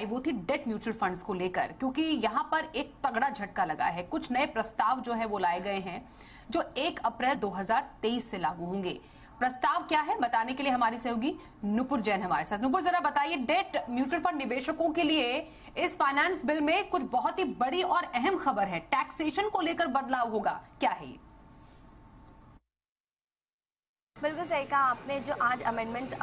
वो थी debt mutual funds को लेकर, क्योंकि यहां पर एक तगड़ा झटका लगा है। कुछ नए प्रस्ताव जो है वो लाए गए हैं जो 1 अप्रैल 2023 से लागू होंगे। प्रस्ताव क्या है बताने के लिए हमारी सहयोगी नुपुर जैन हमारे साथ। नुपुर, जरा बताइए, डेट म्यूचुअल फंड निवेशकों के लिए इस फाइनेंस बिल में कुछ बहुत ही बड़ी और अहम खबर है, टैक्सेशन को लेकर बदलाव होगा, क्या है ये? बिल्कुल सही कहा आपने। जो आज अमेंडमेंट्स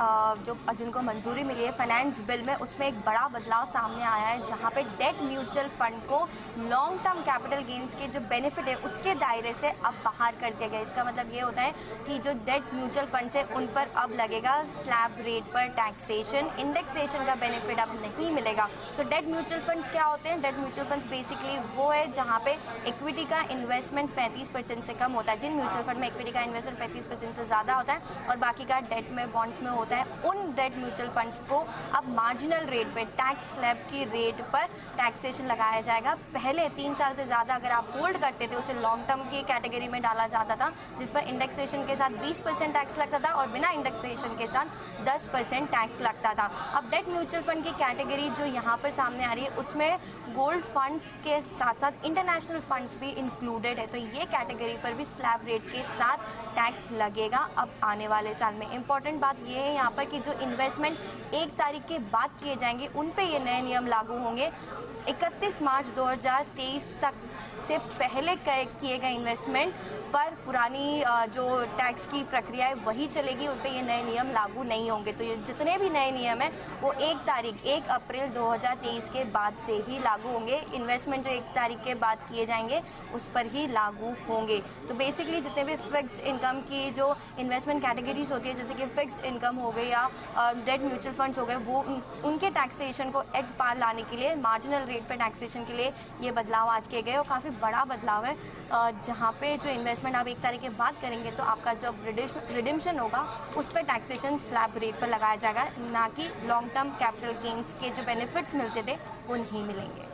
जो जिनको मंजूरी मिली है फाइनेंस बिल में, उसमें एक बड़ा बदलाव सामने आया है, जहां पे डेट म्यूचुअल फंड को लॉन्ग टर्म कैपिटल गेन्स के जो बेनिफिट है उसके दायरे से अब बाहर कर दिया गया। इसका मतलब ये होता है कि जो डेट म्यूचुअल फंड है उन पर अब लगेगा स्लैब रेट पर टैक्सेशन, इंडेक्सेशन का बेनिफिट अब नहीं मिलेगा। तो डेट म्यूचुअल फंड्स क्या होते हैं? डेट म्यूचुअल फंड्स बेसिकली वो है जहाँ पे इक्विटी का इन्वेस्टमेंट 35% से कम होता है। जिन म्यूचुअल फंड में इक्विटी का इन्वेस्टमेंट 35% से ज़्यादा होता है और बाकी का डेट में, बॉन्ड्स में होता है, उन डेट म्यूचुअल फंड्स को अब मार्जिनल रेट पे, टैक्स स्लैब की रेट पर टैक्सेशन लगाया जाएगा। पहले 3 साल से ज़्यादा अगर आप होल्ड करते थे उसे लॉन्ग टर्म की कैटेगरी में डाला जाता था, जिस पर इंडेक्सेशन के साथ 20% टैक्स लगता था और बिना इंडेक्सेशन के साथ 10% टैक्स लगता था। अब डेट म्यूचुअल फंड की कैटेगरी जो यहाँ पर सामने आ रही है उसमें गोल्ड फंड्स के साथ साथ इंटरनेशनल फंड्स भी इंक्लूडेड है। तो ये कैटेगरी पर भी स्लैब रेट के साथ टैक्स लगेगा अब आने वाले साल में। इंपॉर्टेंट बात ये है यहाँ पर कि जो इन्वेस्टमेंट 1 तारीख के बाद किए जाएंगे उन पे ये नए नियम लागू होंगे। 31 मार्च 2023 तक से पहले किए गए इन्वेस्टमेंट पर पुरानी जो टैक्स की प्रक्रिया है वही चलेगी, उन पे ये नए नियम लागू नहीं होंगे। तो ये जितने भी नए नियम हैं वो 1 अप्रैल 2023 के बाद से ही लागू होंगे। इन्वेस्टमेंट जो 1 तारीख के बाद किए जाएंगे उस पर ही लागू होंगे। तो बेसिकली जितने भी फिक्स्ड इनकम की जो इन्वेस्टमेंट कैटेगरीज होती है, जैसे कि फिक्स्ड इनकम हो गई या डेट म्यूचुअल फंड्स हो गए, वो उनके टैक्सेशन को एट पार लाने के लिए, मार्जिनल रेट पर टैक्सेशन के लिए ये बदलाव आज किए गए और काफ़ी बड़ा बदलाव है। जहाँ पे जो इन्वेस्टमेंट आप 1 तारीख के बाद करेंगे तो आपका जो रिडिम्पशन होगा उस पर टैक्सेशन स्लैब रेट पर लगाया जाएगा, ना कि लॉन्ग टर्म कैपिटल गेन्स के जो बेनिफिट्स मिलते थे वो नहीं मिलेंगे।